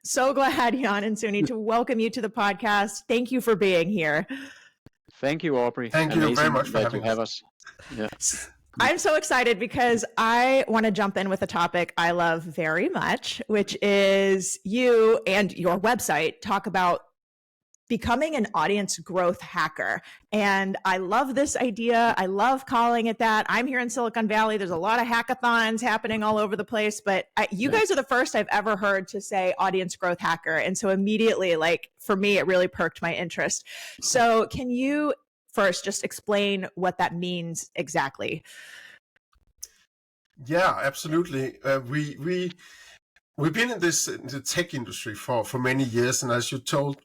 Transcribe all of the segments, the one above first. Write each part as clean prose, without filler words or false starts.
So glad, Jan and Sune, to welcome you to the podcast. Thank you for being here. Thank you, Aubrey. Thank you very much for having us. Yeah. I'm so excited because I want to jump in with a topic I love very much, which is you and your website talk about becoming an audience growth hacker. And I love this idea. I love calling it that. I'm here in Silicon Valley. There's a lot of hackathons happening all over the place, but you guys are the first I've ever heard to say audience growth hacker. And so immediately, like for me, it really perked my interest. So can you first just explain what that means exactly? Yeah, absolutely. We've been in the tech industry for many years, and as you told,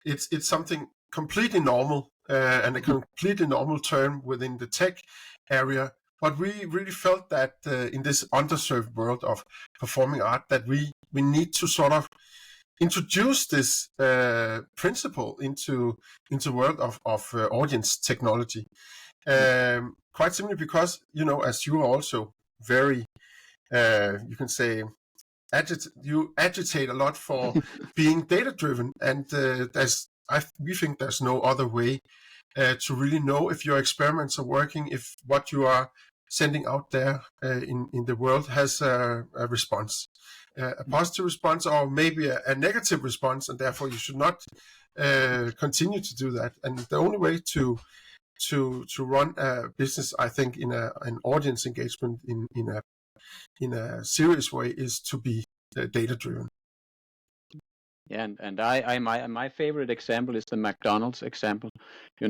it's something completely normal and a completely normal term within the tech area. But we really felt that in this underserved world of performing art, that we need to sort of introduce this principle into the world of audience technology. Quite simply because, as you are also very, you can say, you agitate a lot for being data-driven, and we think there's no other way to really know if your experiments are working, if what you are sending out there in the world has a response, a positive response, or maybe a negative response, and therefore you should not continue to do that. And the only way to run a business, I think, in an audience engagement in a serious way is to be data driven. Yeah, and my favorite example is the McDonald's example. I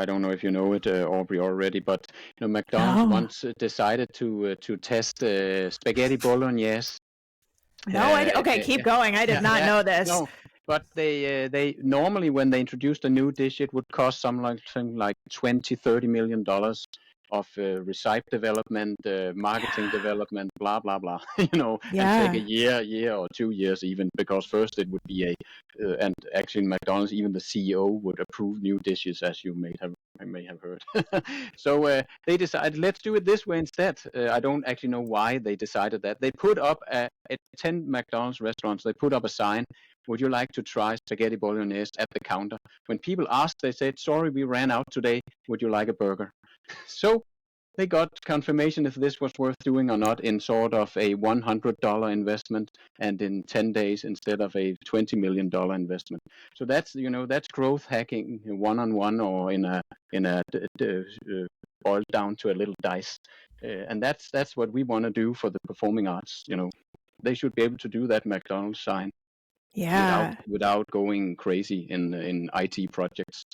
don't know if you know it, Aubrey, already, but McDonald's once decided to test spaghetti bolognese. No, keep going. I did not know this. No, but they normally, when they introduced a new dish, it would cost something like $20-30 million of recipe development, marketing development, blah blah blah. And take a year or 2 years even, because first it would be and actually in McDonald's even the CEO would approve new dishes, as you may have heard. So they decided, let's do it this way instead. I don't actually know why they decided that. They put up at 10 McDonald's restaurants, they put up a sign: would you like to try spaghetti bolognese at the counter? When people asked, they said, sorry, we ran out today. Would you like a burger? So they got confirmation if this was worth doing or not in sort of a $100 investment, and in 10 days instead of a $20 million investment. So that's growth hacking one-on-one, or in a boiled down to a little dice. And that's what we want to do for the performing arts. They should be able to do that McDonald's sign. Yeah. Without going crazy in IT projects.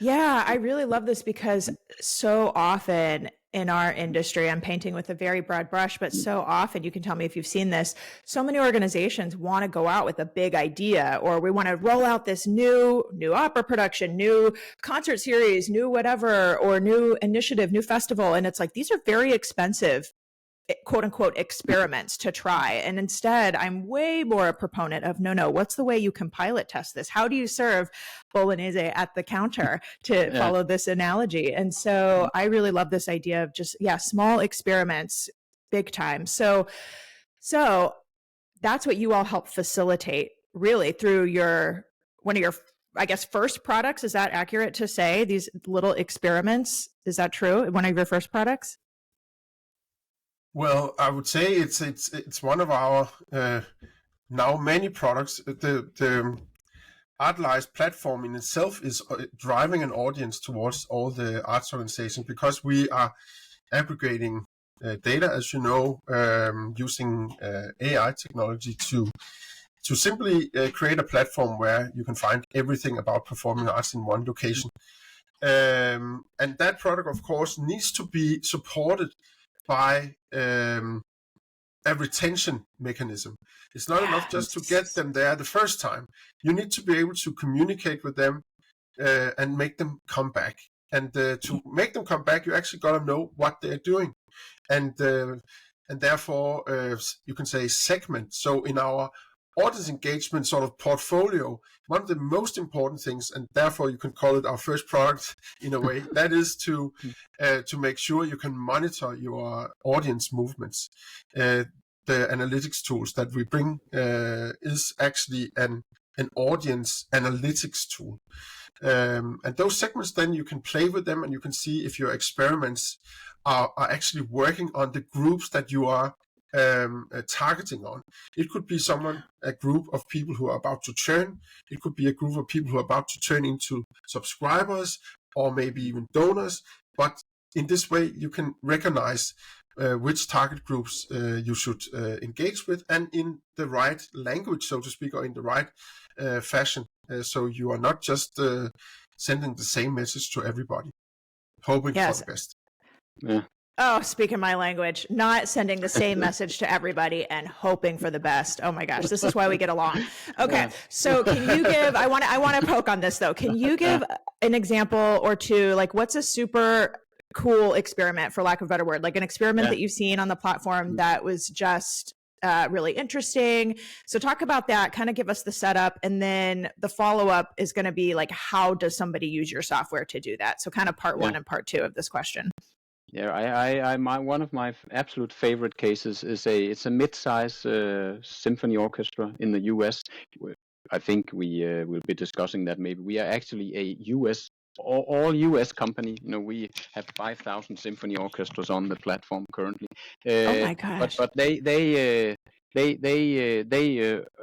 Yeah, I really love this because so often in our industry, I'm painting with a very broad brush, but so often, you can tell me if you've seen this, so many organizations want to go out with a big idea, or we want to roll out this new opera production, new concert series, new whatever, or new initiative, new festival. And it's like, these are very expensive, quote unquote, experiments to try. And instead, I'm way more a proponent of no, what's the way you can pilot test this? How do you serve bolognese at the counter, to follow this analogy? And so I really love this idea of just, small experiments, big time. So that's what you all help facilitate, really, through one of your, I guess, first products. Is that accurate to say, these little experiments? Is that true? One of your first products? Well, I would say it's one of our now many products. The Artelize platform in itself is driving an audience towards all the arts organizations, because we are aggregating data, as you know, using AI technology to simply create a platform where you can find everything about performing arts in one location. And that product, of course, needs to be supported by a retention mechanism. It's not enough just to get them there the first time. You need to be able to communicate with them and make them come back. And to make them come back, you actually got to know what they're doing. And therefore, you can say segment. So in our audience engagement sort of portfolio, one of the most important things, and therefore you can call it our first product in a way, that is to make sure you can monitor your audience movements. the analytics tools that we bring is actually an audience analytics tool. And those segments, then you can play with them and you can see if your experiments are actually working on the groups that you are targeting on. It could be a group of people who are about to churn. It could be a group of people who are about to turn into subscribers or maybe even donors. But in this way, you can recognize which target groups you should engage with, and in the right language, so to speak, or in the right fashion. So you are not just sending the same message to everybody, hoping for the best. Yeah. Oh, speaking my language, not sending the same message to everybody and hoping for the best. Oh my gosh, this is why we get along. Okay, so can you give, I want to poke on this though. Can you give an example or two, like what's a super cool experiment, for lack of a better word, like an experiment that you've seen on the platform that was just really interesting? So talk about that, kind of give us the setup, and then the follow-up is going to be like, how does somebody use your software to do that? So kind of part one and part two of this question. Yeah, one of my absolute favorite cases is it's a mid-size symphony orchestra in the U.S. I think we will be discussing that maybe. We are actually a U.S. all U.S. company. You know, we have 5,000 symphony orchestras on the platform currently. Oh my gosh! But they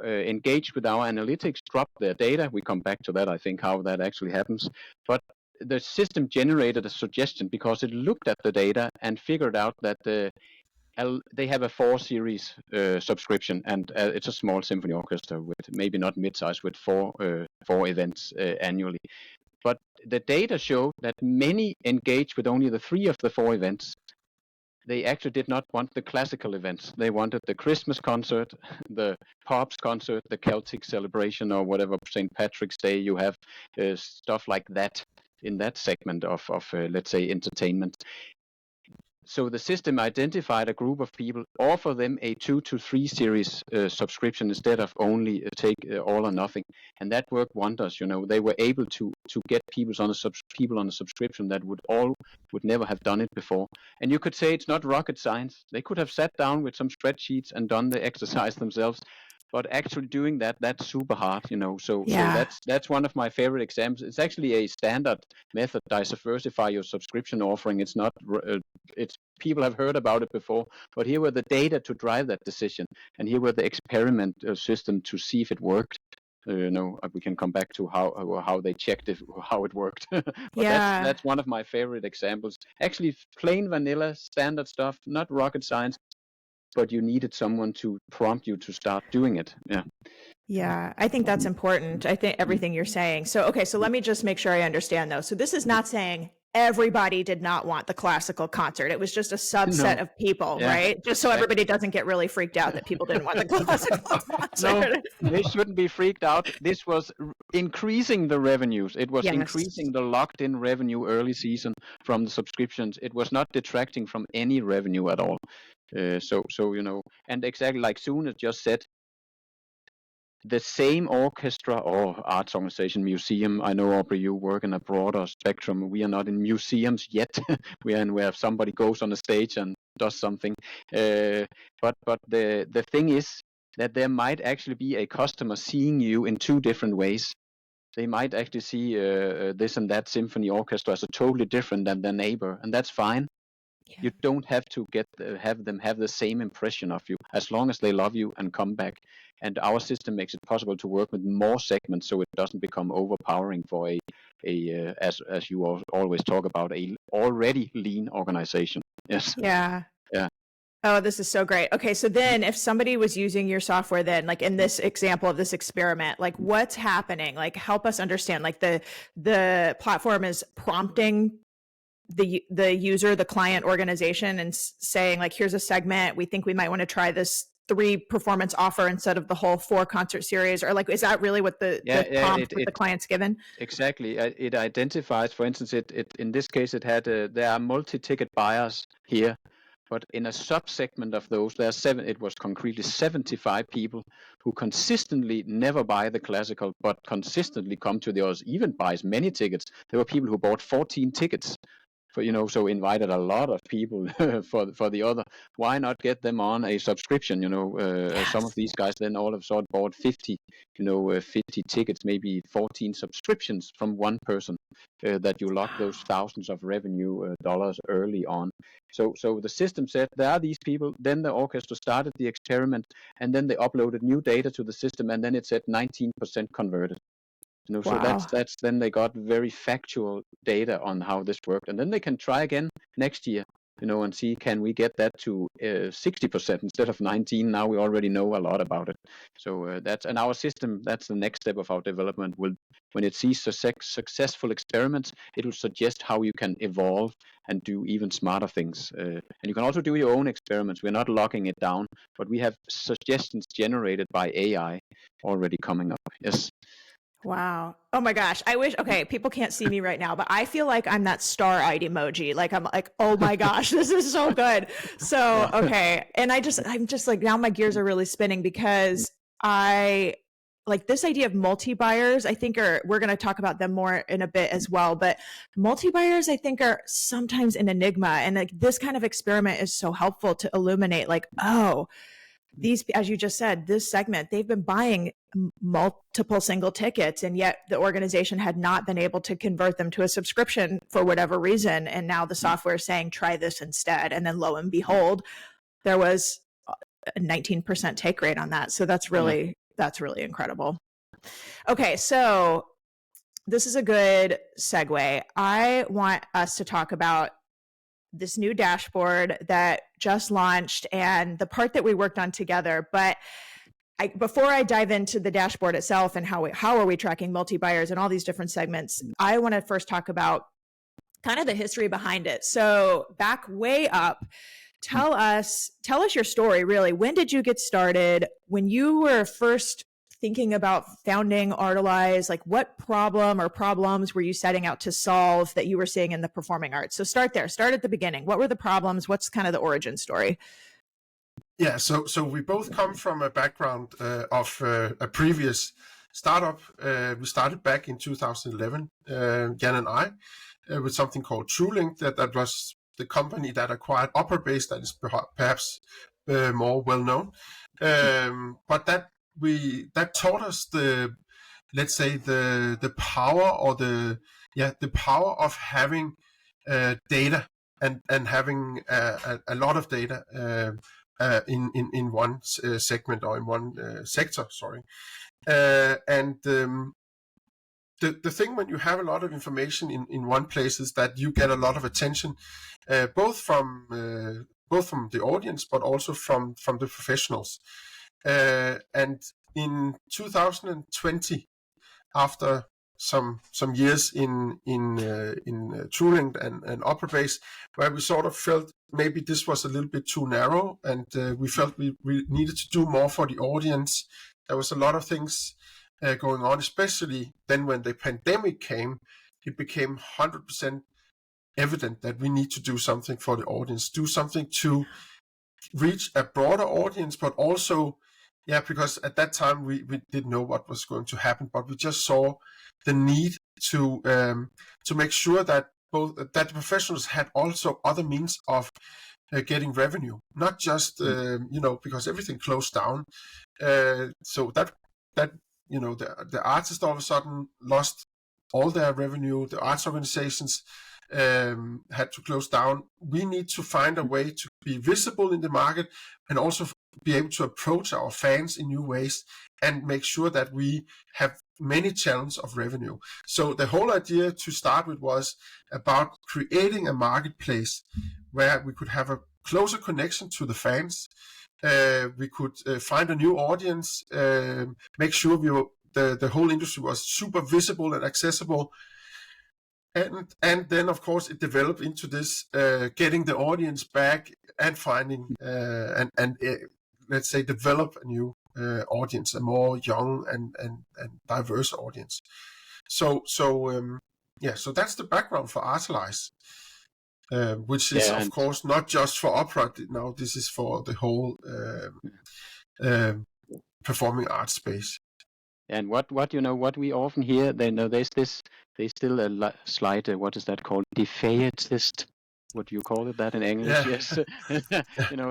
engage with our analytics, drop their data. We come back to that, I think, how that actually happens. But the system generated a suggestion because it looked at the data and figured out that they have a 4 series subscription, and it's a small symphony orchestra with maybe not mid-size, with four events annually. But the data showed that many engaged with only the 3 of the 4 events. They actually did not want the classical events. They wanted the Christmas concert, the Pops concert, the Celtic celebration, or whatever, St. Patrick's Day you have, stuff like that in that segment of let's say, entertainment. So the system identified a group of people, offer them a 2 to 3 series subscription instead of only take all or nothing, and that worked wonders. You know, they were able to get people on a subscription that would never have done it before. And you could say it's not rocket science. They could have sat down with some spreadsheets and done the exercise themselves. But actually doing that's super hard, you know. So that's one of my favorite examples. It's actually a standard method, diversify your subscription offering. It's not, it's people have heard about it before, but here were the data to drive that decision, and here were the experiment system to see if it worked. You know, we can come back to how they checked how it worked. But that's one of my favorite examples. Actually, plain vanilla, standard stuff, not rocket science. But you needed someone to prompt you to start doing it. Yeah, I think that's important. I think everything you're saying. So, okay, so let me just make sure I understand though. So this is not saying everybody did not want the classical concert. It was just a subset of people, right? Just so everybody doesn't get really freaked out that people didn't want the classical concert. No, they shouldn't be freaked out. This was increasing the revenues. It was increasing the locked-in revenue early season from the subscriptions. It was not detracting from any revenue at all. So you know, and exactly like Sune just said, the same orchestra or arts organization, museum. I know, Aubrey, you work in a broader spectrum. We are not in museums yet. We are in where somebody goes on a stage and does something. But the thing is that there might actually be a customer seeing you in 2 different ways. They might actually see this and that symphony orchestra as a totally different than their neighbor, and that's fine. You don't have to have them have the same impression of you, as long as they love you and come back. And our system makes it possible to work with more segments, so it doesn't become overpowering for as you always talk about, a already lean organization. Yes. Yeah. Oh, this is so great. Okay, so then if somebody was using your software, then like in this example of this experiment, like what's happening? Like help us understand. Like the platform is prompting the user, the client organization, and saying like, here's a segment, we think we might want to try this 3 performance offer instead of the whole 4 concert series, or like, is that really what the prompt the client's given? Exactly. It identifies, for instance, it in this case, it had there are multi-ticket buyers here, but in a sub-segment of those, there are it was concretely 75 people who consistently never buy the classical, but consistently come to the others, even buys many tickets. There were people who bought 14 tickets. so invited a lot of people for the other. Why not get them on a subscription? Some of these guys then all of a sudden bought 50 tickets, maybe 14 subscriptions from one person, that you lock those thousands of revenue dollars early on. So the system said there are these people. Then the orchestra started the experiment, and then they uploaded new data to the system, and then it said 19% converted. So Wow. that's then they got very factual data on how this worked, and then they can try again next year, and see, can we get that to 60% instead of 19? Now we already know a lot about it. So and our system, that's the next step of our development. When it sees successful experiments, it will suggest how you can evolve and do even smarter things. And you can also do your own experiments. We're not locking it down, but we have suggestions generated by AI already coming up. Yes. Wow. Oh my gosh. I wish, okay, people can't see me right now, but I feel like I'm that star-eyed emoji. Like I'm like, oh my gosh, this is so good. So, okay. And I'm just like, now my gears are really spinning because I like this idea of multi-buyers. I think we're going to talk about them more in a bit as well, but multi-buyers I think are sometimes an enigma. And like this kind of experiment is so helpful to illuminate like, oh, these, as you just said, this segment, they've been buying multiple single tickets, and yet the organization had not been able to convert them to a subscription for whatever reason. And now the software is saying, try this instead. And then lo and behold, there was a 19% take rate on that. So that's really incredible. Okay. So this is a good segue. I want us to talk about this new dashboard that just launched and the part that we worked on together. But before I dive into the dashboard itself and how are we tracking multi-buyers and all these different segments, I want to first talk about kind of the history behind it. So back way up, tell us your story, really. When did you get started? When you were first thinking about founding Artelize, like what problem or problems were you setting out to solve that you were seeing in the performing arts? So start there, start at the beginning. What were the problems? What's kind of the origin story? Yeah, so we both come from a background of a previous startup. We started back in 2011, Jan and I, with something called TrueLink. That was the company that acquired Opera-based, that is perhaps more well known. But that taught us the power or the power of having data and having a lot of data in one segment or in one sector. Sorry, and the thing when you have a lot of information in one place is that you get a lot of attention, both from the audience but also from the professionals. And in 2020, after some years in TrueLink and Opera-based, where we sort of felt maybe this was a little bit too narrow, and we felt we needed to do more for the audience. There was a lot of things going on, especially then when the pandemic came. It became 100% evident that we need to do something for the audience, do something to reach a broader audience, but also, because at that time we didn't know what was going to happen, but we just saw the need to make sure that that the professionals had also other means of getting revenue, not just because everything closed down. So that the artists all of a sudden lost all their revenue. The arts organizations had to close down. We need to find a way to be visible in the market and also be able to approach our fans in new ways and make sure that we have many channels of revenue. So the whole idea to start with was about creating a marketplace where we could have a closer connection to the fans. We could find a new audience, make sure the whole industry was super visible and accessible. And then, of course, it developed into this getting the audience back and finding and let's say develop a new audience, a more young and diverse audience. So that's the background for Artelize, which is of course not just for opera. Now this is for the whole performing arts space. And what we often hear, there's this, there's still a slight, what is that called, defeatist. What do you call it that in English? Yeah. Yes,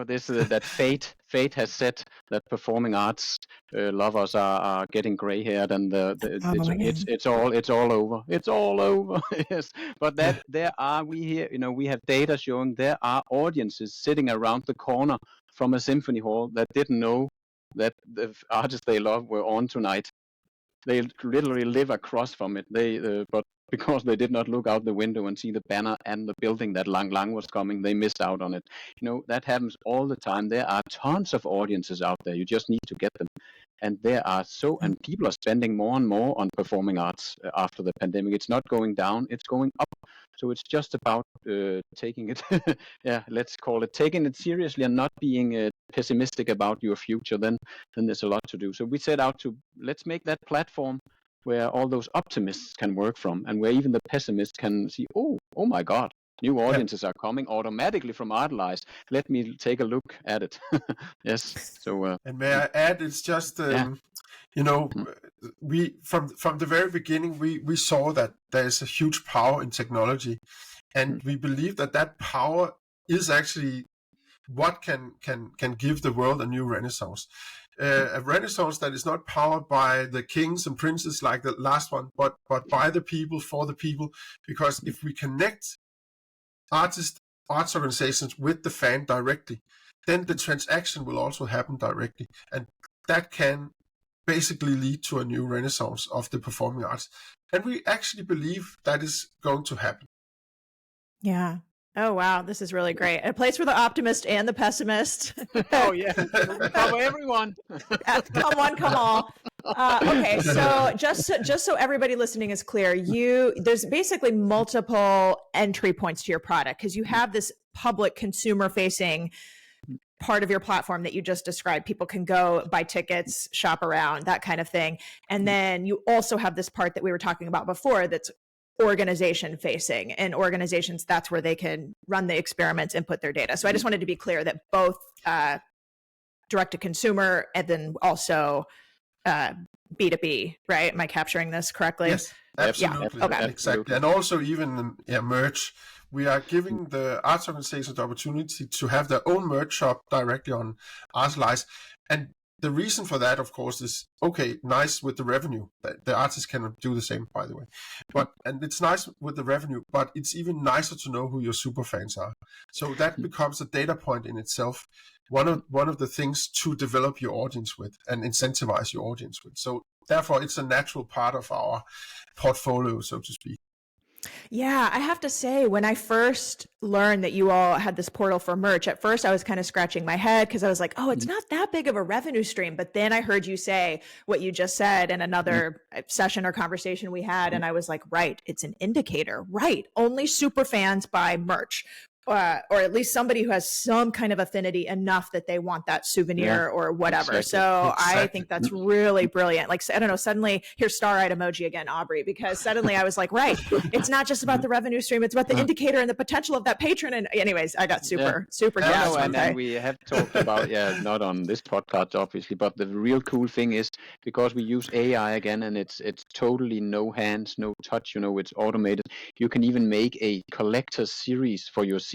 this that fate has said that performing arts lovers are getting gray-haired, and Oh, it's all over. It's all over. Yes, but that we have data showing there are audiences sitting around the corner from a symphony hall that didn't know that the artists they love were on tonight. They literally live across from it. But because they did not look out the window and see the banner and the building that Lang Lang was coming, they missed out on it. That happens all the time. There are tons of audiences out there. You just need to get them. And and people are spending more and more on performing arts after the pandemic. It's not going down, it's going up. So it's just about taking it, let's call it, taking it seriously and not being pessimistic about your future. Then there's a lot to do. So we set out to, let's make that platform where all those optimists can work from, and where even the pessimists can see, oh my God, new audiences are coming automatically from Artelize. Let me take a look at it. Yes. So. And may I add, it's just we from the very beginning we saw that there is a huge power in technology, and we believe that power is actually what can give the world a new renaissance. A renaissance that is not powered by the kings and princes like the last one, but by the people, for the people. Because if we connect arts organizations with the fan directly, then the transaction will also happen directly, and that can basically lead to a new renaissance of the performing arts. And we actually believe that is going to happen. Yeah. Oh, wow. This is really great. A place for the optimist and the pessimist. Oh, yeah. Cover everyone. Come one, come all. Okay. So just so everybody listening is clear, there's basically multiple entry points to your product, because you have this public consumer facing part of your platform that you just described. People can go buy tickets, shop around, that kind of thing. And then you also have this part that we were talking about before that's organization facing, and organizations, that's where they can run the experiments, input their data. So I just wanted to be clear that both direct to consumer and then also B2B, right? Am I capturing this correctly? Yes, absolutely. Yeah. Okay. Exactly. And also even merch. We are giving the arts organizations the opportunity to have their own merch shop directly on Artelize. And the reason for that, of course, is, okay, nice with the revenue. The artists cannot do the same, by the way. And it's nice with the revenue, but it's even nicer to know who your super fans are. So that becomes a data point in itself. One of the things to develop your audience with and incentivize your audience with. So therefore, it's a natural part of our portfolio, so to speak. Yeah, I have to say, when I first learned that you all had this portal for merch, at first I was kind of scratching my head because I was like, oh, it's not that big of a revenue stream. But then I heard you say what you just said in another session or conversation we had. And I was like, right, it's an indicator, right? Only super fans buy merch. Or at least somebody who has some kind of affinity enough that they want that souvenir or whatever. Exactly. So I think that's really brilliant. Like, I don't know, suddenly here's star-eyed emoji again, Aubrey, because suddenly I was like, right, it's not just about the revenue stream, it's about the indicator and the potential of that patron. And anyways, I got super jazzed. And we have talked about, not on this podcast, obviously, but the real cool thing is, because we use AI again, and it's totally no hands, no touch, it's automated. You can even make a collector's series for your season.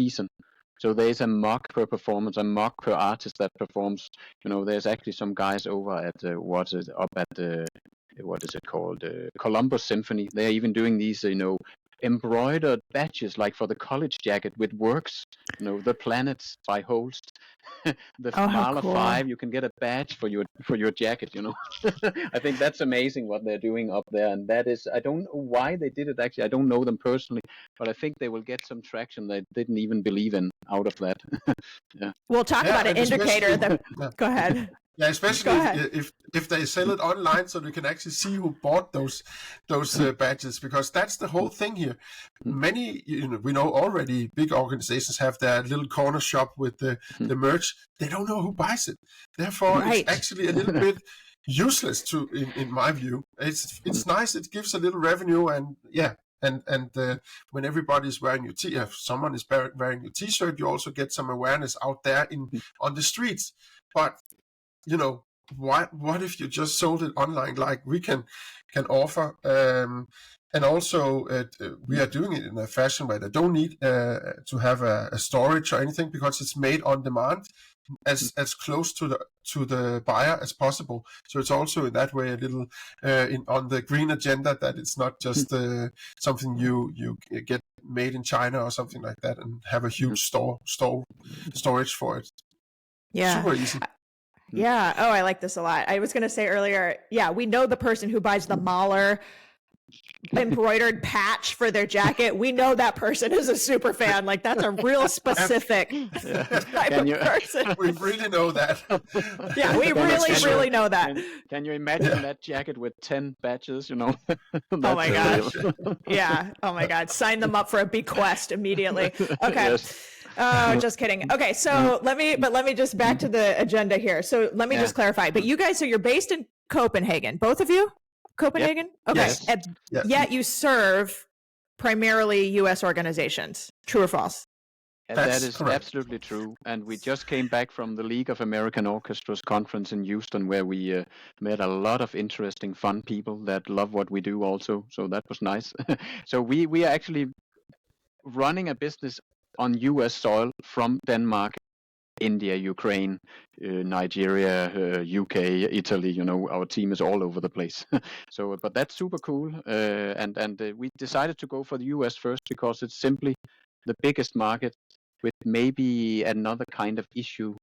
So there's a mock per performance, a mock per artist that performs. There's actually some guys over at what is it called? Columbus Symphony. They're even doing these, embroidered badges, like for the college jacket with works, the planets by Holst. The Mahler cool. 5, you can get a badge for your jacket, I think that's amazing what they're doing up there. And that is, I don't know why they did it, actually. I don't know them personally, but I think they will get some traction they didn't even believe in out of that. Yeah. We'll talk about an indicator that go ahead. Yeah, especially if they sell it online, so you can actually see who bought those badges, because that's the whole thing here. Many, we know already, big organizations have their little corner shop with the merch. They don't know who buys it. Therefore, it's actually a little bit useless in my view. It's nice. It gives a little revenue, and when everybody's wearing your if someone is wearing your T-shirt, you also get some awareness out there on the streets. But what if you just sold it online like we can offer? And also, we are doing it in a fashion where they don't need to have a storage or anything, because it's made on demand, as close to the buyer as possible. So it's also in that way a little on the green agenda, that it's not just something you get made in China or something like that and have a huge storage for it. Yeah. Super easy. Yeah. Oh, I like this a lot. I was going to say earlier, yeah, we know the person who buys the Mahler embroidered patch for their jacket. We know that person is a super fan. Like, that's a real specific type of person. We really know that. Yeah, we really know that. Can you imagine that jacket with 10 badges, Oh my gosh. Yeah. Oh my God. Sign them up for a bequest immediately. Okay. Yes. Oh, just kidding. Okay. So let me just back to the agenda here. So let me just clarify. But you guys, so you're based in Copenhagen, both of you? Copenhagen? Yep. Okay. Yes. Yet you serve primarily U.S. organizations. True or false? That is correct. Absolutely true. And we just came back from the League of American Orchestras conference in Houston, where we met a lot of interesting, fun people that love what we do also. So that was nice. So we are actually running a business on U.S. soil from Denmark, India, Ukraine, Nigeria, UK, Italy. Our team is all over the place. So, but that's super cool. And we decided to go for the US first because it's simply the biggest market, with maybe another kind of issue.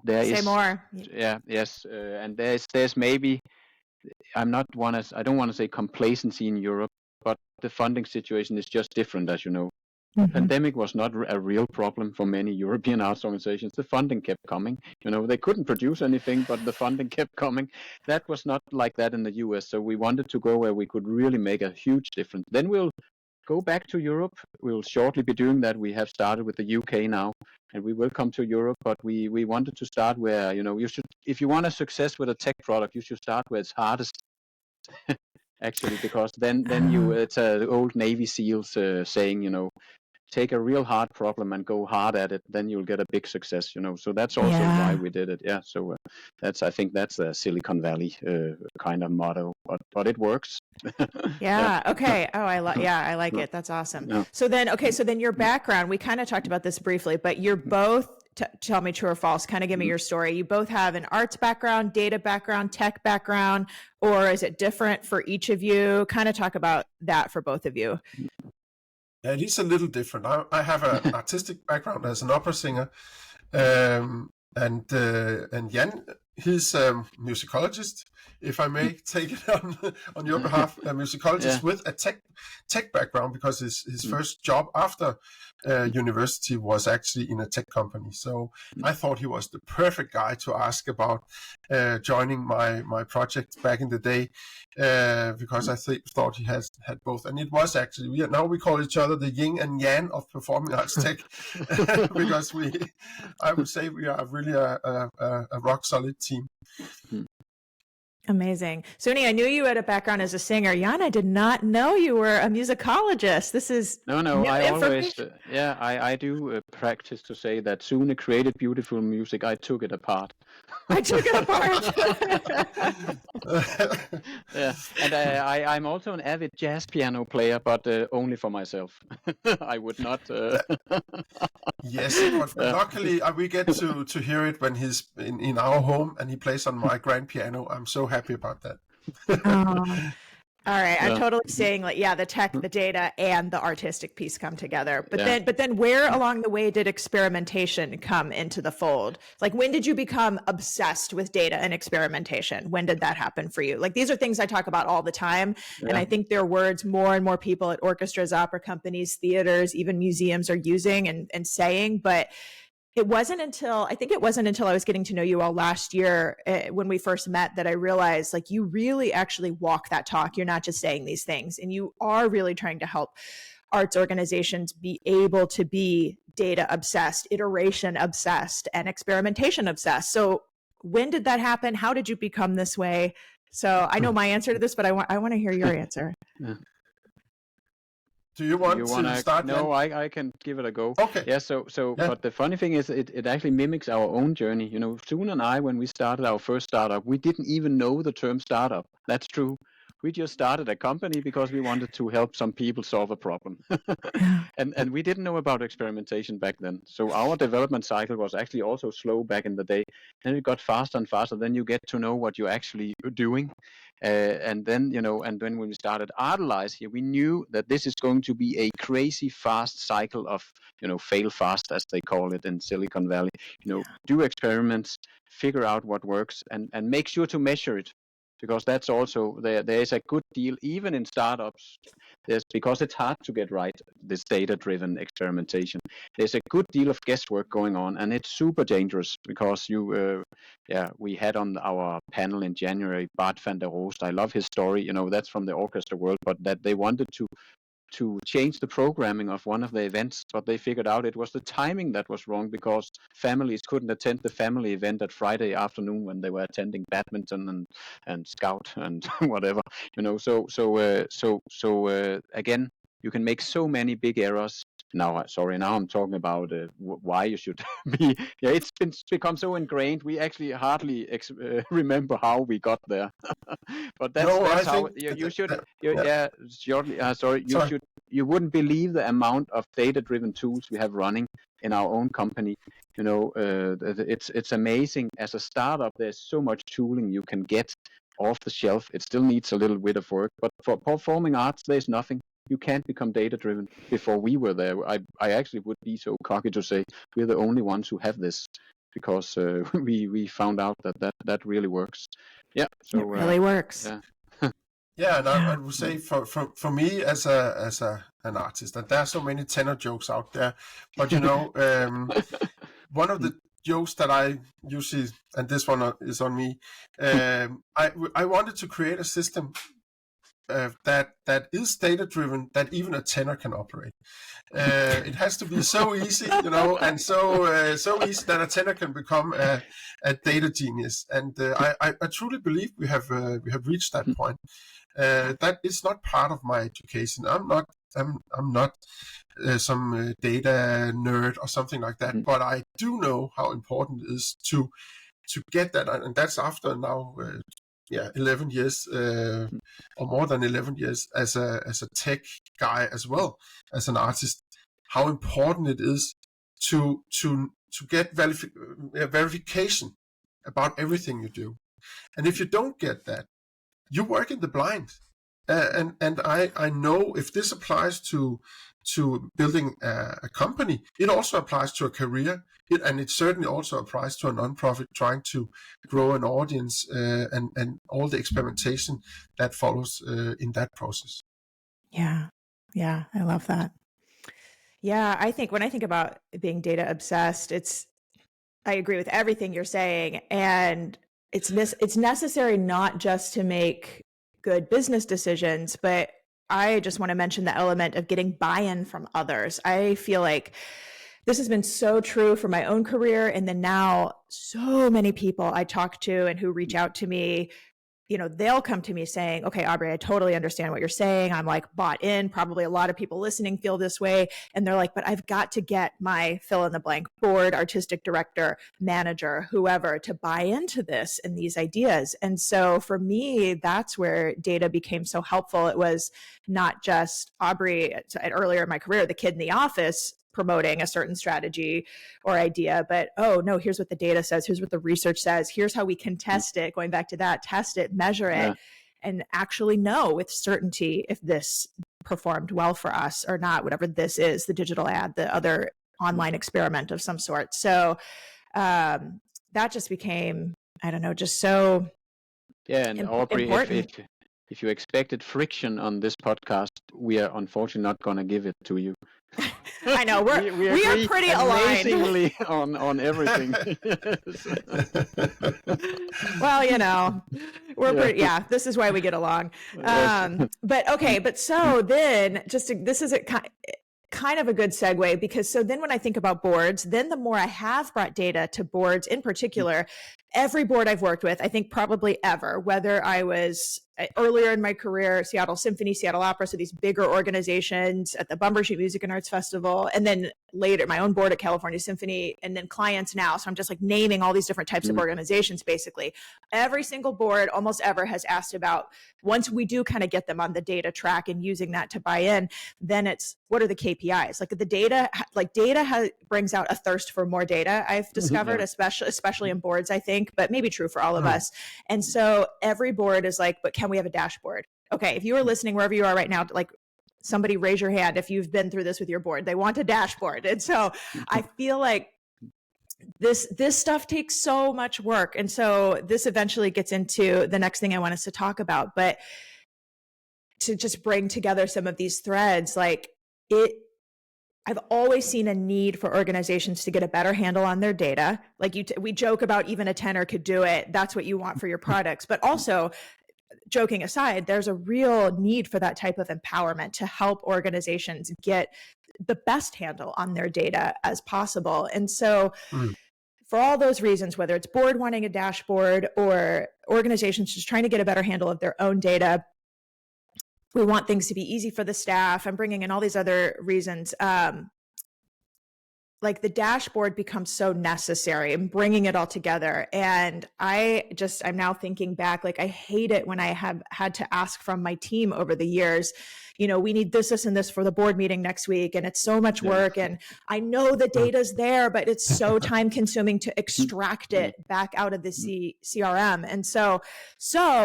Say more. Yeah, yes, and there's maybe I don't want to say complacency in Europe, but the funding situation is just different, as you know. The pandemic was not a real problem for many European arts organizations. The funding kept coming. They couldn't produce anything, but the funding kept coming. That was not like that in the US. So we wanted to go where we could really make a huge difference. Then we'll go back to Europe. We'll shortly be doing that. We have started with the UK now, and we will come to Europe. But we wanted to start where, you should, if you want a success with a tech product, you should start where it's hardest. Actually, because then it's the old Navy SEALs saying, take a real hard problem and go hard at it, then you'll get a big success. So that's also why we did it. Yeah. So I think that's a Silicon Valley kind of motto, but it works. Yeah. Okay. Oh, I like it. That's awesome. Yeah. So then your background, we kind of talked about this briefly, but you're both, tell me true or false, kind of give me your story. You both have an arts background, data background, tech background, or is it different for each of you? Kind of talk about that for both of you. It is a little different. I have an artistic background as an opera singer, and Jan, he's a musicologist, if I may take it on your behalf, a musicologist with a tech background, because his first job after university was actually in a tech company. So I thought he was the perfect guy to ask about joining my project back in the day, because I thought he had both. And it was actually, we call each other the yin and yang of performing arts tech, because I would say we are really a rock solid team. Amazing. Sune, I knew you had a background as a singer. Jan, I did not know you were a musicologist. This is no. I always, I do practice to say that Sune created beautiful music. I took it apart. I took it apart. Yeah, and I'm also an avid jazz piano player, but only for myself. I would not. Yes, but luckily we get to hear it when he's in our home and he plays on my grand piano. I'm so happy about that. All right, I'm totally saying the tech, the data, and the artistic piece come together. But then where along the way did experimentation come into the fold? Like, when did you become obsessed with data and experimentation? When did that happen for you? Like, these are things I talk about all the time, and I think they're words more and more people at orchestras, opera companies, theaters, even museums are using and saying, but it wasn't until I was getting to know you all last year when we first met that I realized, like, you really actually walk that talk. You're not just saying these things, and you are really trying to help arts organizations be able to be data obsessed, iteration obsessed, and experimentation obsessed. So when did that happen? How did you become this way? So I know my answer to this, but I want to hear your answer. Do you want to start? No, I can give it a go. Okay. Yeah. But the funny thing is, it actually mimics our own journey. Sune and I, when we started our first startup, we didn't even know the term startup. That's true. We just started a company because we wanted to help some people solve a problem. and we didn't know about experimentation back then. So our development cycle was actually also slow back in the day. Then it got faster and faster. Then you get to know what you're actually doing. And then when we started Artelize here, we knew that this is going to be a crazy fast cycle of, fail fast, as they call it in Silicon Valley. Do experiments, figure out what works, and make sure to measure it. Because that's also, there is a good deal, even in startups, because it's hard to get right, this data-driven experimentation. There's a good deal of guesswork going on, and it's super dangerous because we had on our panel in January, Bart van der Roost. I love his story, that's from the orchestra world, but that they wanted to change the programming of one of the events, but they figured out it was the timing that was wrong because families couldn't attend the family event at Friday afternoon when they were attending badminton and scout and whatever, So again, you can make so many big errors. Now I'm talking about why you should be. Yeah, it's become so ingrained. We actually hardly remember how we got there. But that's how you should. You wouldn't believe the amount of data-driven tools we have running in our own company. It's amazing. As a startup, there's so much tooling you can get off the shelf. It still needs a little bit of work, but for performing arts, there's nothing. You can't become data-driven. Before we were there, I actually would be so cocky to say we're the only ones who have this, because we found out that really works. Yeah, so it really works. Yeah. Yeah, and I would say for me as an artist, that there are so many tenor jokes out there, but one of the jokes that I usually, and this one is on me, I wanted to create a system that is data driven, that even a tenor can operate. It has to be so easy, and so easy that a tenor can become a data genius. And I truly believe we have reached that point. That is not part of my education. I'm not some data nerd or something like that, but I do know how important it is to get that, and that's after now 11 years or more than 11 years as a tech guy, as well as an artist, how important it is to get verification about everything you do. And if you don't get that, you work in the blind. And I know if this applies to building a company, it also applies to a career, and it certainly also applies to a nonprofit trying to grow an audience and all the experimentation that follows in that process. Yeah, I love that. Yeah, I think when I think about being data obsessed, I agree with everything you're saying, and it's necessary not just to make good business decisions, but I just want to mention the element of getting buy-in from others. I feel like this has been so true for my own career, and then now so many people I talk to and who reach out to me, they'll come to me saying, okay, Aubrey, I totally understand what you're saying. I'm like bought in. Probably a lot of people listening feel this way. And they're like, but I've got to get my fill in the blank board, artistic director, manager, whoever, to buy into this and these ideas. And so for me, that's where data became so helpful. It was not just Aubrey earlier in my career, the kid in the office promoting a certain strategy or idea, but no, here's what the data says, here's what the research says, here's how we can test it, going back to that, test it, measure it, and actually know with certainty if this performed well for us or not, whatever this is, the digital ad, the other online experiment of some sort. So that just became, I don't know, just so and Aubrey, if you expected friction on this podcast, we are unfortunately not going to give it to you. I know we are pretty aligned on everything. Well, we're pretty. Yeah, this is why we get along. But so then, this is kind of a good segue, because so then when I think about boards, then the more I have brought data to boards in particular, every board I've worked with, I think probably ever, whether I was earlier in my career, Seattle Symphony, Seattle Opera, so these bigger organizations at the Bumbershoot Music and Arts Festival, and then later my own board at California Symphony, and then clients now. So I'm just like naming all these different types of organizations, basically. Every single board almost ever has asked about, once we do kind of get them on the data track and using that to buy in, then it's, what are the KPIs? Like the data, brings out a thirst for more data, I've discovered, especially in boards, I think, but maybe true for all of us. And so every board is like, but can we have a dashboard? Okay, if you are listening wherever you are right now, like somebody raise your hand if you've been through this with your board. They want a dashboard. And so I feel like this stuff takes so much work. And so this eventually gets into the next thing I want us to talk about. But to just bring together some of these threads, like I've always seen a need for organizations to get a better handle on their data. Like we joke about even a tenor could do it. That's what you want for your products. But also, joking aside, there's a real need for that type of empowerment to help organizations get the best handle on their data as possible. And so for all those reasons, whether it's board wanting a dashboard or organizations just trying to get a better handle of their own data, we want things to be easy for the staff. I'm bringing in all these other reasons. Like the dashboard becomes so necessary and bringing it all together. And I'm now thinking back, like I hate it when I have had to ask from my team over the years, we need this, and this for the board meeting next week. And it's so much work. And I know the data's there, but it's so time consuming to extract it back out of the CRM. And so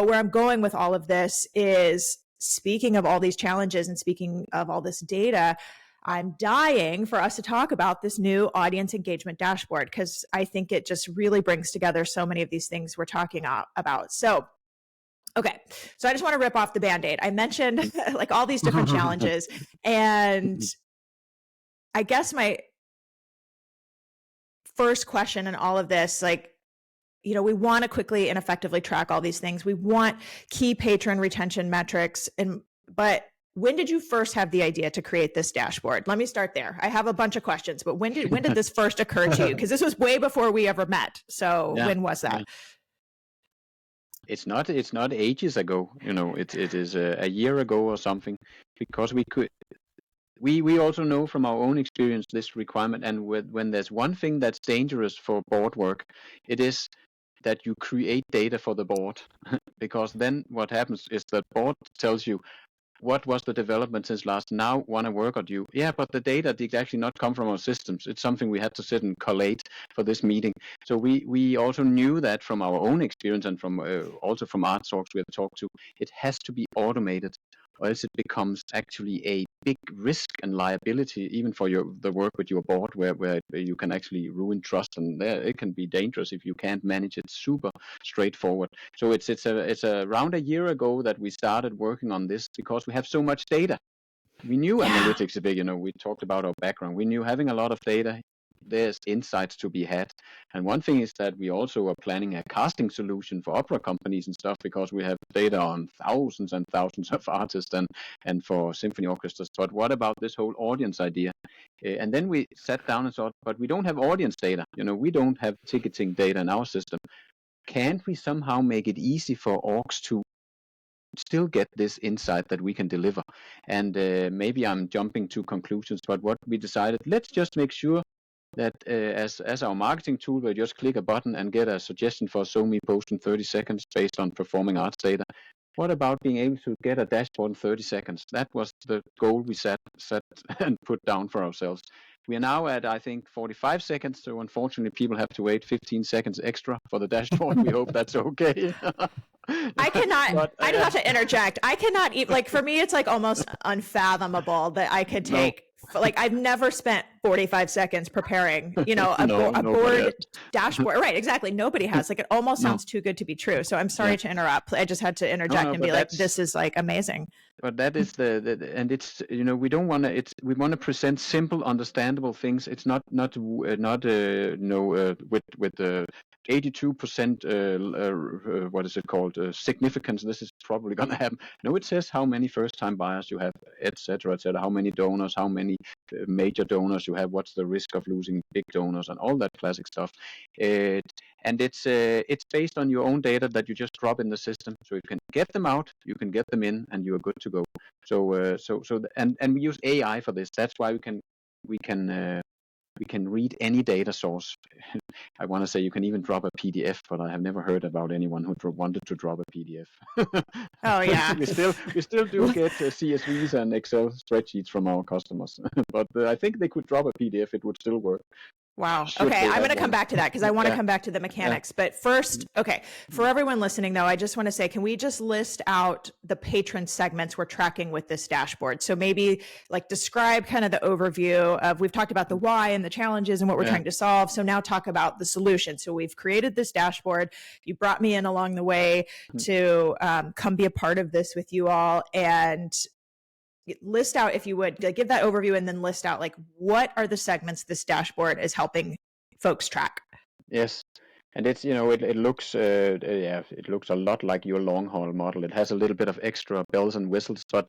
where I'm going with all of this is, speaking of all these challenges and speaking of all this data, I'm dying for us to talk about this new audience engagement dashboard, because I think it just really brings together so many of these things we're talking about. So, okay. So I just want to rip off the Band-Aid. I mentioned like all these different challenges, and I guess my first question in all of this, like, we want to quickly and effectively track all these things. We want key patron retention metrics, but when did you first have the idea to create this dashboard? Let me start there. I have a bunch of questions, but when did this first occur to you? Because this was way before we ever met. So when was that? It's not ages ago. It is a year ago or something, because we also know from our own experience this requirement. And when there's one thing that's dangerous for board work, it is that you create data for the board, because then what happens is that board tells you, what was the development since last? Now want to work on you. Yeah, but the data did actually not come from our systems. It's something we had to sit and collate for this meeting. So we also knew that from our own experience, and from also from ArtSource we have talked to. It has to be automated, or else it becomes actually a big risk and liability, even for the work with your board, where you can actually ruin trust, and it can be dangerous if you can't manage it super straightforward. So it's around a year ago that we started working on this, because we have so much data. We knew analytics a bit, we talked about our background. We knew having a lot of data, there's insights to be had. And one thing is that we also are planning a casting solution for opera companies and stuff, because we have data on thousands and thousands of artists and for symphony orchestras. But what about this whole audience idea? And then we sat down and thought, but we don't have audience data. We don't have ticketing data in our system. Can't we somehow make it easy for orgs to still get this insight that we can deliver? And maybe I'm jumping to conclusions, but what we decided, let's just make sure that as our marketing tool, we just click a button and get a suggestion for a SoMe post in 30 seconds based on performing arts data. What about being able to get a dashboard in 30 seconds? That was the goal we set and put down for ourselves. We are now at, I think, 45 seconds. So unfortunately, people have to wait 15 seconds extra for the dashboard. We hope that's okay. I cannot, I just have to interject. I cannot eat, like, for me, it's like almost unfathomable that I could take, like, I've never spent 45 seconds preparing, a board dashboard. Right, exactly. Nobody has. Like, it almost sounds too good to be true. So I'm sorry to interrupt. I just had to interject and be like, this is like amazing. But that is and it's, we don't want to, we want to present simple, understandable things. It's not with 82% what is it called, significance. This is probably going to happen. No, it says how many first-time buyers you have, etc., etc., how many donors, how many major donors you have, what's the risk of losing big donors, and all that classic stuff. And it's based on your own data that you just drop in the system, so you can get them out, you can get them in, and you are good to go. And we use AI for this. That's why we can read any data source. I want to say you can even drop a PDF, but I have never heard about anyone who wanted to drop a PDF. Oh yeah. we still do get CSVs and Excel spreadsheets from our customers, but I think they could drop a PDF; it would still work. Wow. Should Okay. they I'm have going to come one. back to that because I want to come back to the mechanics. But first, okay, for everyone listening though, I just want to say, can we just list out the patron segments we're tracking with this dashboard? So maybe like describe kind of the overview of, we've talked about the why and the challenges and what we're trying to solve. So now talk about the solution. So we've created this dashboard. You brought me in along the way to come be a part of this with you all, and list out, if you would, give that overview and then list out like what are the segments this dashboard is helping folks track. Yes, and it's it looks it looks a lot like your long haul model. It has a little bit of extra bells and whistles, but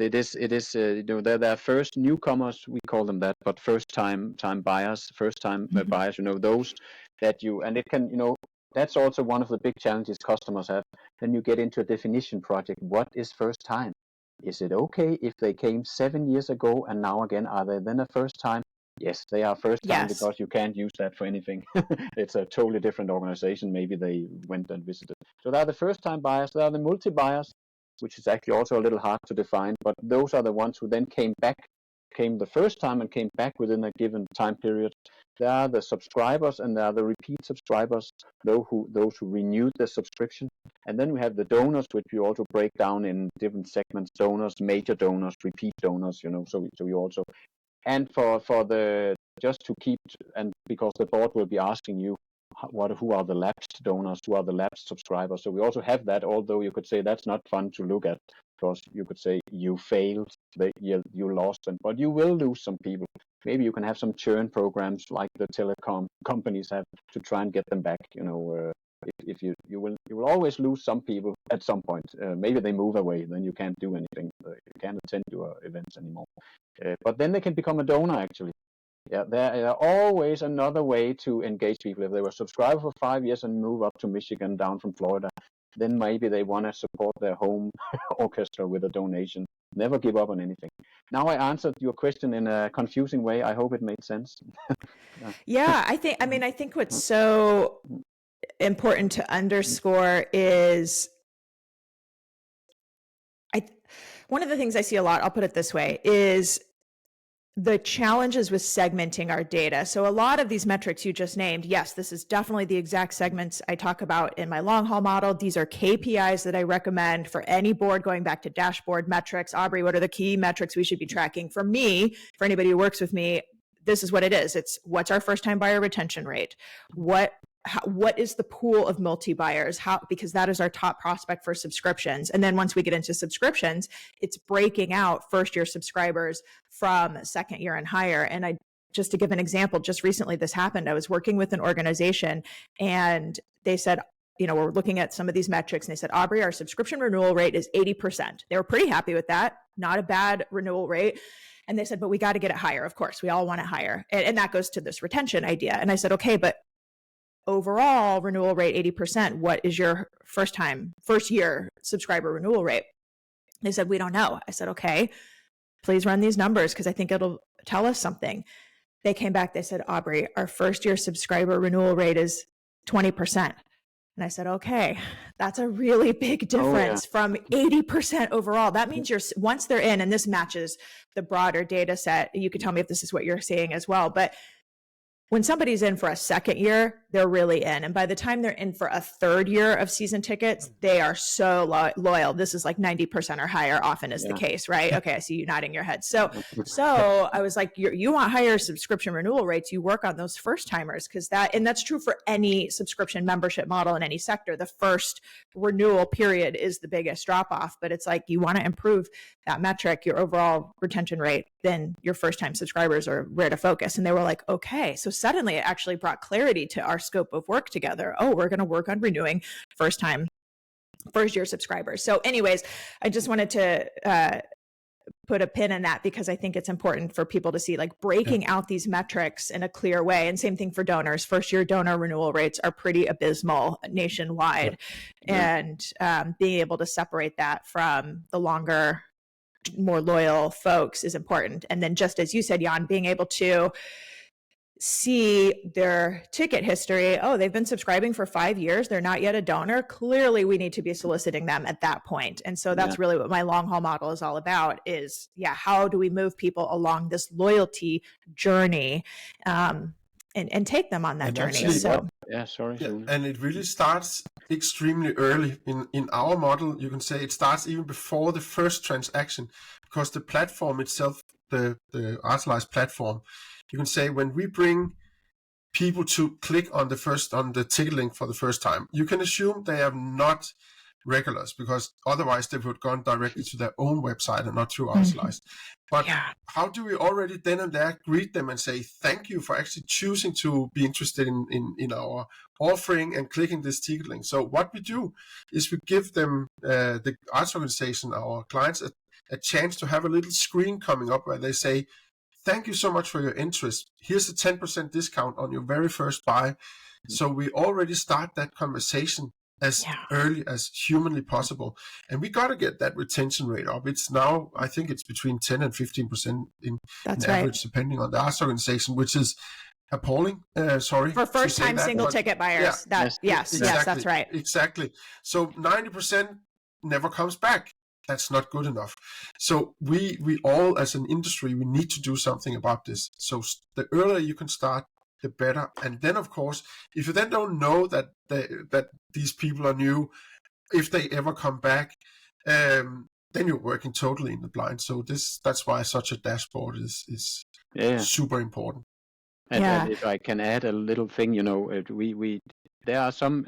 it is they're first newcomers, we call them that, but first time buyers, buyers, those that you, and it can that's also one of the big challenges customers have. Then you get into a definition project. What is first time? Is it okay if they came 7 years ago and now again, are they then a first time? Yes, they are first time, because you can't use that for anything. It's a totally different organization. Maybe they went and visited. So there are the first time buyers, there are the multi buyers, which is actually also a little hard to define, but those are the ones who then came the first time and came back within a given time period. There are the subscribers, and there are the repeat subscribers, those who renewed the subscription. And then we have the donors, which we also break down in different segments: donors, major donors, repeat donors. So we also, and for the, just to keep, and because the board will be asking you who are the lapsed donors, who are the lapsed subscribers. So we also have that, although you could say that's not fun to look at, because you could say you failed, you lost them, but you will lose some people. Maybe you can have some churn programs like the telecom companies have to try and get them back. If you will always lose some people at some point. Maybe they move away, then you can't do anything. You can't attend your events anymore. But then they can become a donor actually. Yeah, there are always another way to engage people. If they were a subscriber for 5 years and move up to Michigan down from Florida, then maybe they want to support their home orchestra with a donation. Never give up on anything. Now I answered your question in a confusing way. I hope it made sense. Yeah, I think what's so important to underscore is one of the things I see a lot, I'll put it this way, is the challenges with segmenting our data. So a lot of these metrics you just named, yes, this is definitely the exact segments I talk about in my long haul model. These are KPIs that I recommend for any board, going back to dashboard metrics. Aubrey, what are the key metrics we should be tracking? For me, for anybody who works with me, this is what it is. It's what's our first time buyer retention rate? What is the pool of multi-buyers? Because that is our top prospect for subscriptions. And then once we get into subscriptions, it's breaking out first year subscribers from second year and higher. And just to give an example, just recently this happened. I was working with an organization and they said, we're looking at some of these metrics, and they said, Aubrey, our subscription renewal rate is 80%. They were pretty happy with that. Not a bad renewal rate. And they said, but we got to get it higher. Of course, we all want it higher. And that goes to this retention idea. And I said, okay, but overall renewal rate 80%. What is your first year subscriber renewal rate? They said, we don't know. I said, okay, please run these numbers because I think it'll tell us something. They came back, they said, Aubrey, our first year subscriber renewal rate is 20%. And I said, okay, that's a really big difference from 80% overall. That means once they're in, and this matches the broader data set, you can tell me if this is what you're seeing as well, but when somebody's in for a second year, they're really in. And by the time they're in for a third year of season tickets, they are so loyal. This is like 90% or higher often is the case, right? Okay, I see you nodding your head. So I was like, you want higher subscription renewal rates, you work on those first timers, and that's true for any subscription membership model in any sector. The first renewal period is the biggest drop off, but it's like you want to improve that metric, your overall retention rate, then your first time subscribers are where to focus. And they were like, okay. So suddenly it actually brought clarity to our scope of work together. Oh, we're going to work on renewing first year subscribers. So anyways, I just wanted to put a pin in that because I think it's important for people to see, like, breaking out these metrics in a clear way. And same thing for donors. First year donor renewal rates are pretty abysmal nationwide. And being able to separate that from the longer, more loyal folks is important. And then just as you said, Jan, being able to see their ticket history. Oh, they've been subscribing for 5 years. They're not yet a donor. Clearly, we need to be soliciting them at that point. And so that's really what my long haul model is all about is, how do we move people along this loyalty journey and take them on that journey? And it really starts extremely early. In our model, you can say it starts even before the first transaction, because the platform itself, the Artelize platform, you can say when we bring people to click on the ticket link for the first time, you can assume they are not regulars, because otherwise they would have gone directly to their own website and not through Artelize. But how do we already then and there greet them and say thank you for actually choosing to be interested in our offering and clicking this ticket link? So what we do is we give them, the arts organization, our clients, a chance to have a little screen coming up where they say, thank you so much for your interest. Here's a 10% discount on your very first buy. So we already start that conversation as early as humanly possible. And we got to get that retention rate up. It's now, I think it's between 10 and 15% in average, depending on the arts organization, which is appalling. Sorry. For first-time single ticket buyers. Yes, that's right. Exactly. So 90% never comes back. That's not good enough. So we all, as an industry, we need to do something about this. So the earlier you can start, the better. And then, of course, if you then don't know that these people are new, if they ever come back, then you're working totally in the blind. So that's why such a dashboard is super important. And if I can add a little thing, we there are some,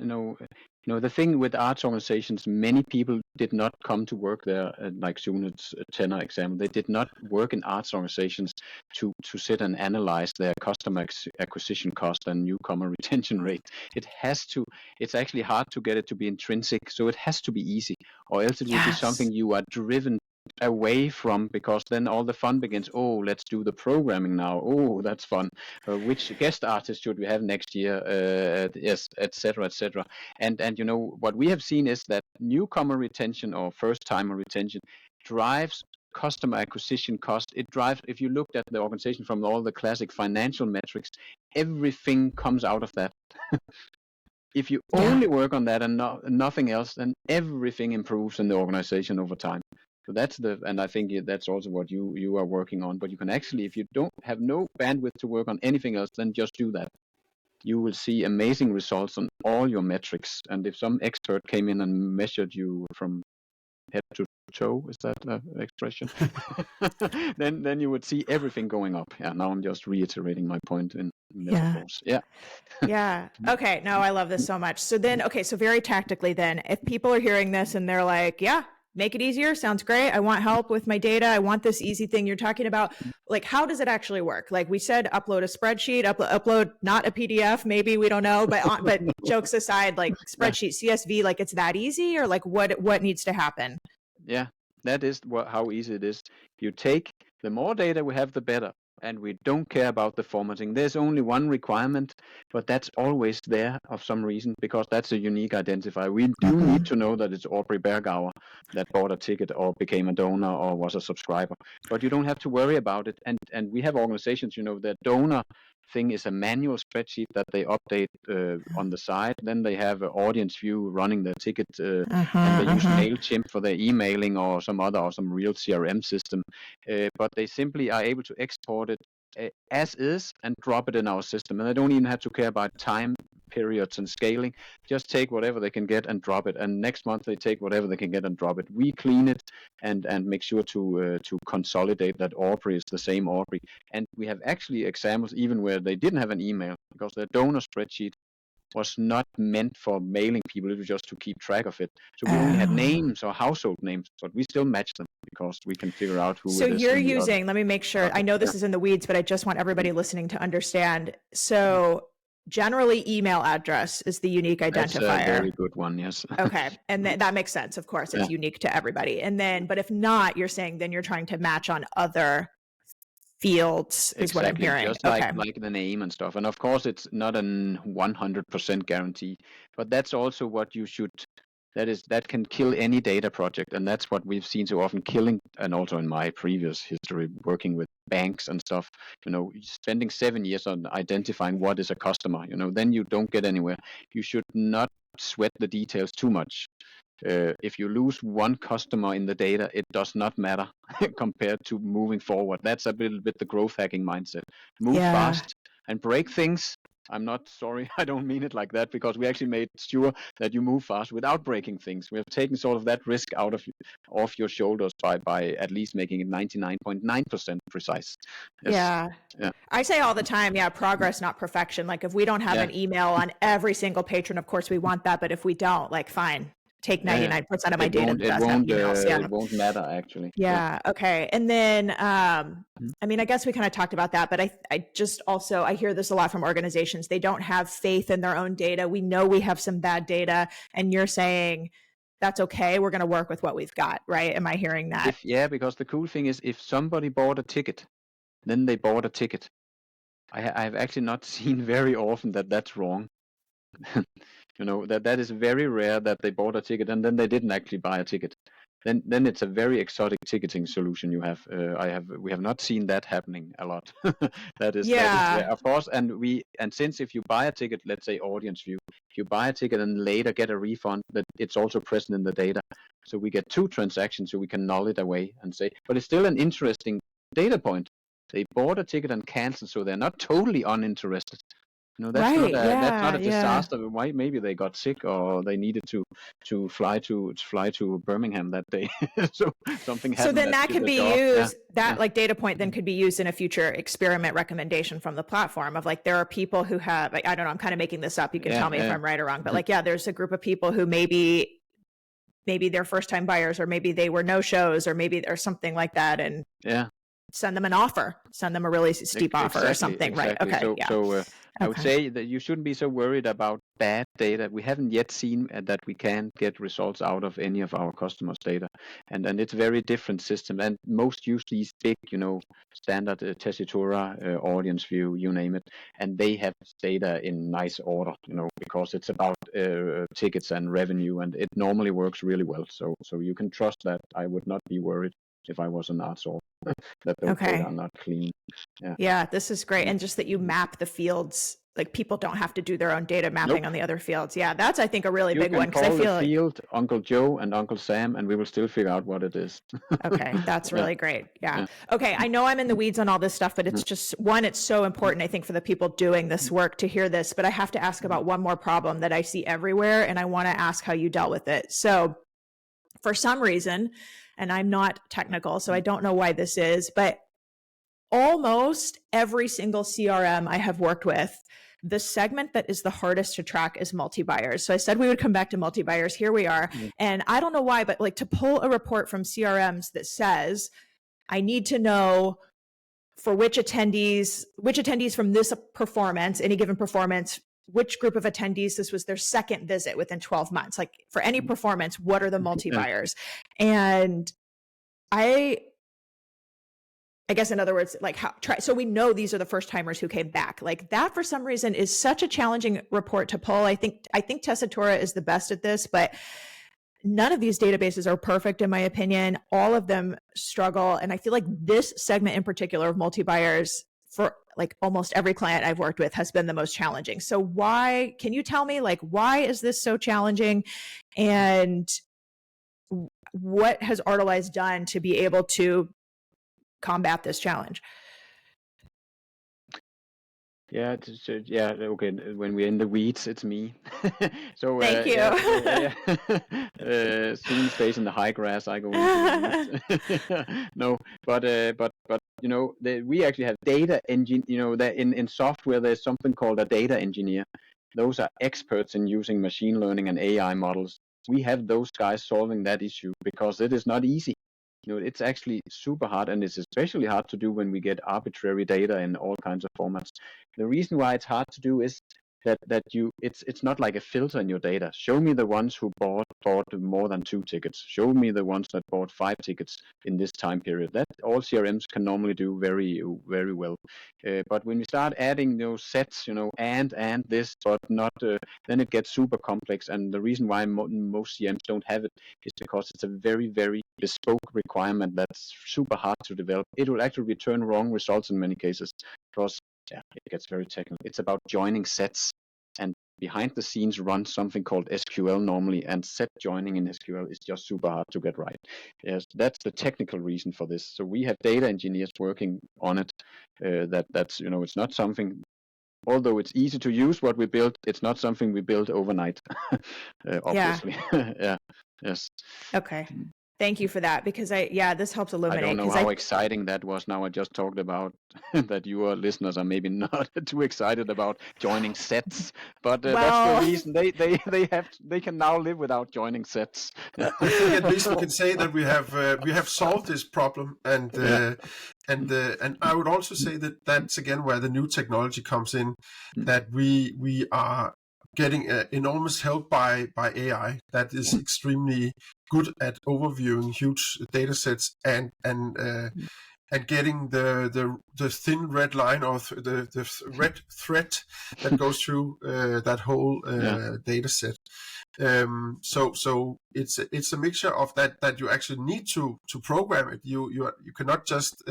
the thing with arts organizations, many people did not come to work there, like Sune's tenor example. They did not work in arts organizations to sit and analyze their customer acquisition cost and newcomer retention rate. It's actually hard to get it to be intrinsic, so it has to be easy, or else it will be something you are driven away from, because then all the fun begins. Oh, let's do the programming now. Oh, that's fun. Which guest artist should we have next year? Yes, etc., etc. And what we have seen is that newcomer retention or first timer retention drives customer acquisition cost. It drives, if you looked at the organization from all the classic financial metrics, everything comes out of that. If you only work on that and nothing else, then everything improves in the organization over time. So and I think that's also what you are working on. But you can actually, if you don't have no bandwidth to work on anything else, then just do that. You will see amazing results on all your metrics. And if some expert came in and measured you from head to toe, is that the expression? then you would see everything going up. Yeah. Now I'm just reiterating my point in metaphors. Yeah. Okay. No, I love this so much. So then, so very tactically then, if people are hearing this and they're like, make it easier. Sounds great. I want help with my data. I want this easy thing you're talking about. Like, how does it actually work? Like we said, upload a spreadsheet, upload not a PDF, maybe, we don't know, but jokes aside, like spreadsheet, CSV, like it's that easy, or like what needs to happen? Yeah, that is how easy it is. You take, the more data we have, the better. And we don't care about the formatting. There's only one requirement, but that's always there of some reason, because that's a unique identifier. We do need to know that it's Aubrey Bergauer that bought a ticket or became a donor or was a subscriber. But you don't have to worry about it. And we have organizations, their donor thing is a manual spreadsheet that they update on the side. Then they have an audience view running the ticket, and they use MailChimp for their emailing or some real CRM system. But they simply are able to export it as is and drop it in our system. And they don't even have to care about time periods and scaling. Just take whatever they can get and drop it. And next month they take whatever they can get and drop it. We clean it and make sure to consolidate that Aubrey is the same Aubrey. And we have actually examples even where they didn't have an email, because their donor spreadsheet was not meant for mailing people. It was just to keep track of it. So we only had names or household names, but we still match them because we can figure out who it is. So you're using, let me make sure, I know this is in the weeds, but I just want everybody listening to understand. So generally email address is the unique That's a identifier. very good one, yes. Okay. And that makes sense. Of course, it's unique to everybody. And then, but if not, you're saying then you're trying to match on other fields is what I'm hearing. Just okay. like the name and stuff. And of course, it's not a 100% guarantee, but that's also what you should. That can kill any data project, and that's what we've seen so often killing. And also in my previous history working with banks and stuff, spending 7 years on identifying what is a customer, then you don't get anywhere. You should not sweat the details too much. If you lose one customer in the data, it does not matter compared to moving forward. That's a little bit the growth hacking mindset. Move fast and break things. I'm not sorry, I don't mean it like that, because we actually made sure that you move fast without breaking things. We have taken sort of that risk out of off your shoulders by at least making it 99.9% precise. Yes. Yeah. I say all the time, progress, not perfection. Like if we don't have an email on every single patron, of course we want that, but if we don't, like fine. Take 99% of my data. It won't matter actually. Yeah. Okay. And then, I mean, I guess we kind of talked about that, but I just also, I hear this a lot from organizations. They don't have faith in their own data. We know we have some bad data, and you're saying that's okay. We're going to work with what we've got, right? Am I hearing that? Because the cool thing is if somebody bought a ticket, then they bought a ticket. I've actually not seen very often that that's wrong. That is very rare that they bought a ticket and then they didn't actually buy a ticket. Then it's a very exotic ticketing solution you have. We have not seen that happening a lot. that is of course. And since if you buy a ticket, let's say audience view, if you buy a ticket and later get a refund, that it's also present in the data. So we get two transactions, so we can null it away and say, but it's still an interesting data point. They bought a ticket and canceled, so they're not totally uninterested. That's not a disaster. Why? Maybe they got sick or they needed to fly to Birmingham that day. So something happened. So then that could be used. Like data point then could be used in a future experiment recommendation from the platform of like there are people who have. I don't know. I'm kind of making this up. You can tell me if I'm right or wrong. But there's a group of people who maybe they're first time buyers, or maybe they were no shows, or maybe or something like that, and send them an offer, send them a really steep offer or something, right? Okay. So I would say that you shouldn't be so worried about bad data. We haven't yet seen that we can get results out of any of our customers' data, and it's a very different system. And most use these big, standard tessitura, audience view, you name it, and they have data in nice order, because it's about tickets and revenue, and it normally works really well. So you can trust that. I would not be worried if I was an outsourcer that those data are not clean. Yeah, this is great. And just that you map the fields, like people don't have to do their own data mapping on the other fields. Yeah, that's, I think, a really big one. Because I feel the field Uncle Joe and Uncle Sam, and we will still figure out what it is. Okay, that's really great. Yeah. Okay, I know I'm in the weeds on all this stuff, but it's just, one, it's so important, I think, for the people doing this work to hear this. But I have to ask about one more problem that I see everywhere, and I want to ask how you dealt with it. So for some reason, and I'm not technical, so I don't know why this is, but almost every single CRM I have worked with, the segment that is the hardest to track is multi-buyers. So I said we would come back to multi-buyers. Here we are. And I don't know why, but like to pull a report from CRMs that says, I need to know for which attendees from this performance, any given performance, which group of attendees this was their second visit within 12 months. Like for any performance, what are the multi-buyers? And I guess in other words, like so we know these are the first timers who came back. Like that for some reason is such a challenging report to pull. I think Tessitura is the best at this, but none of these databases are perfect in my opinion. All of them struggle. And I feel like this segment in particular of multi-buyers for like almost every client I've worked with has been the most challenging. So can you tell me like, why is this so challenging? And what has Artelize done to be able to combat this challenge? Okay. When we're in the weeds, it's me. So thank you. Sune stays in the high grass. I go into the weeds. No, but we actually have data engine. That in software there's something called a data engineer. Those are experts in using machine learning and AI models. We have those guys solving that issue because it is not easy. It's actually super hard, and it's especially hard to do when we get arbitrary data in all kinds of formats. The reason why it's hard to do is that you it's not like a filter in your data. Show me the ones who bought more than 2 tickets. Show me the ones that bought 5 tickets in this time period. That all CRMs can normally do very well. But when we start adding those sets, and this, but not, then it gets super complex. And the reason why most CRMs don't have it is because it's a very, very bespoke requirement that's super hard to develop. It will actually return wrong results in many cases because it gets very technical. It's about joining sets, and behind the scenes run something called SQL normally, and set joining in SQL is just super hard to get right. Yes, that's the technical reason for this. So we have data engineers working on it. That's it's not something. Although it's easy to use what we built, it's not something we built overnight. Obviously, yeah, yes. Okay. Thank you for that, because this helps illuminate. I don't know how exciting that was. Now I just talked about that your listeners are maybe not too excited about joining sets, but that's the reason they can now live without joining sets. I think at least we can say that we have solved this problem, and I would also say that that's again where the new technology comes in, that we are getting enormous help by AI that is extremely good at overviewing huge data sets and getting the thin red line or the red thread that goes through that whole data set. So it's a mixture of that you actually need to program it. You cannot just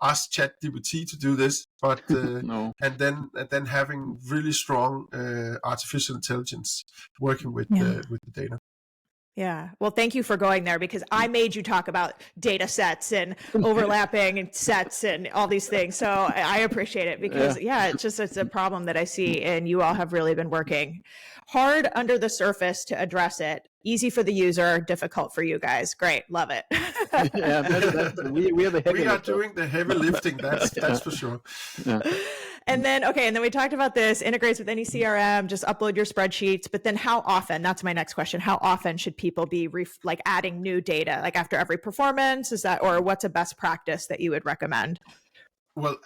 ask ChatGPT to do this, but no. and then having really strong artificial intelligence working with the data. Yeah. Well, thank you for going there, because I made you talk about data sets and overlapping and sets and all these things. So I appreciate it, because it's a problem that I see, and you all have really been working hard under the surface to address it. Easy for the user, difficult for you guys. Great. Love it. We are doing the heavy lifting. That's for sure. Yeah. And then we talked about this integrates with any CRM, just upload your spreadsheets. But then how often? That's my next question. How often should people be adding new data? Like after every performance? Or what's a best practice that you would recommend? Well,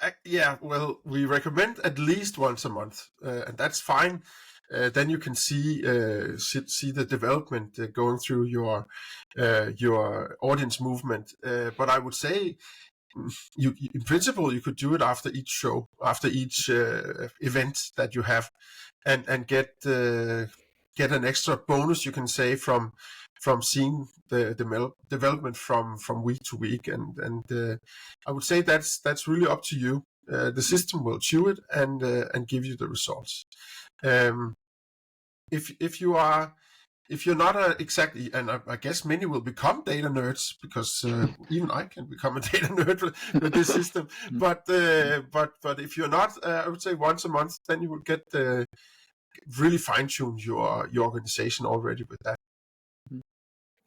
we recommend at least once a month, and that's fine. Then you can see the development going through your audience movement. But I would say, in principle, you could do it after each show, after each event that you have, and get an extra bonus, you can say, from seeing the development from week to week. And I would say that's really up to you. The system will chew it and give you the results. If you're not exactly, and I guess many will become data nerds, because even I can become a data nerd with this system. But if you're not, I would say once a month, then you will get really fine tune your organization already with that.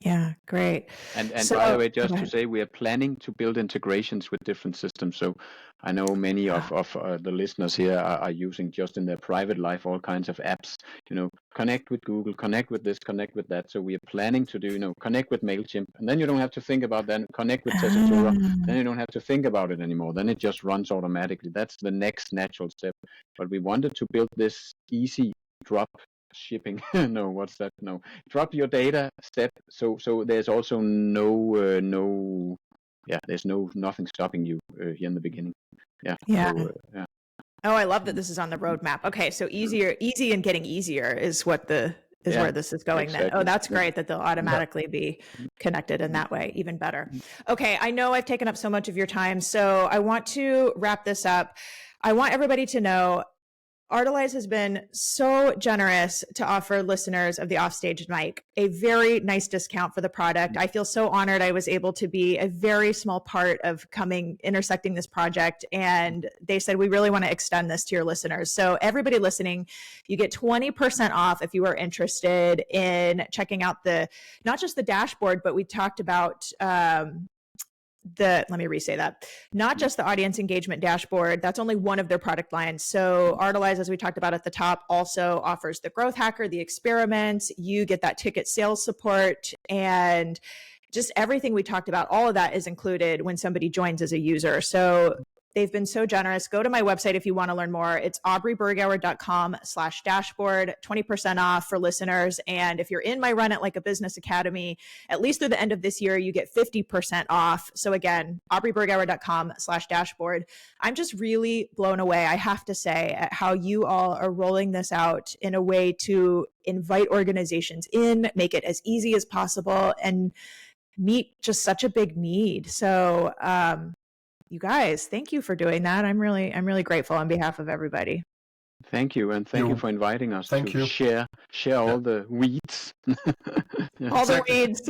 Yeah, great. And by the way, just to say, we are planning to build integrations with different systems. So I know many of the listeners here are using just in their private life all kinds of apps. Connect with Google, connect with this, connect with that. So we are planning to do, connect with MailChimp, and then you don't have to think about that. Connect with Tessitura, then you don't have to think about it anymore. Then it just runs automatically. That's the next natural step. But we wanted to build this easy drop shipping. Drop your data step. So there's also there's nothing stopping you here in the beginning. Oh, I love that this is on the roadmap. Okay, so easy and getting easier is where this is going. Exactly. Then. Oh, that's great that they'll automatically be connected in that way. Even better. Okay, I know I've taken up so much of your time, so I want to wrap this up. I want everybody to know Artelize has been so generous to offer listeners of the Offstage Mic a very nice discount for the product. I feel so honored I was able to be a very small part of intersecting this project. And they said, we really want to extend this to your listeners. So everybody listening, you get 20% off if you are interested in checking out not just the dashboard, but we talked about, let me re-say that. Not just the audience engagement dashboard. That's only one of their product lines. So Artelize, as we talked about at the top, also offers the growth hacker, the experiments. You get that ticket sales support, and just everything we talked about. All of that is included when somebody joins as a user. So They've been so generous. Go to my website if you want to learn more. It's aubreybergauer.com/dashboard, 20% off for listeners. And if you're in my Run It Like a Business Academy, at least through the end of this year, you get 50% off. So again, aubreybergauer.com/dashboard. I'm just really blown away, I have to say, at how you all are rolling this out in a way to invite organizations in, make it as easy as possible, and meet just such a big need. So, you guys, thank you for doing that. I'm really grateful on behalf of everybody. Thank you, and thank you for inviting us to share all the weeds. All the weeds.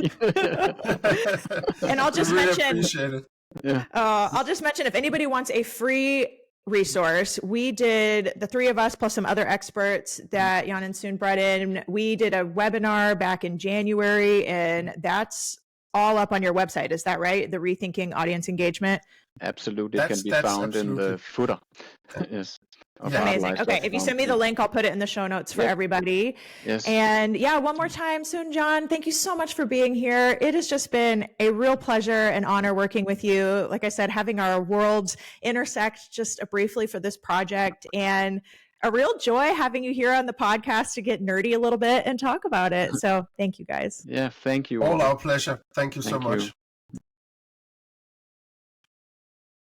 And I'll just mention, I'll just mention, if anybody wants a free resource, we did, the three of us plus some other experts that Jan and Sune brought in, we did a webinar back in January, and that's all up on your website. Is that right? The Rethinking Audience Engagement? Absolutely. It can be found in the footer. Yes. Amazing. Okay, if you send me the link, I'll put it in the show notes for everybody. Yes. And yeah, one more time, Sune, John, thank you so much for being here. It has just been a real pleasure and honor working with you. Like I said, having our worlds intersect just briefly for this project, and a real joy having you here on the podcast to get nerdy a little bit and talk about it. So thank you guys. Yeah, thank you. All our pleasure. Thank you so much.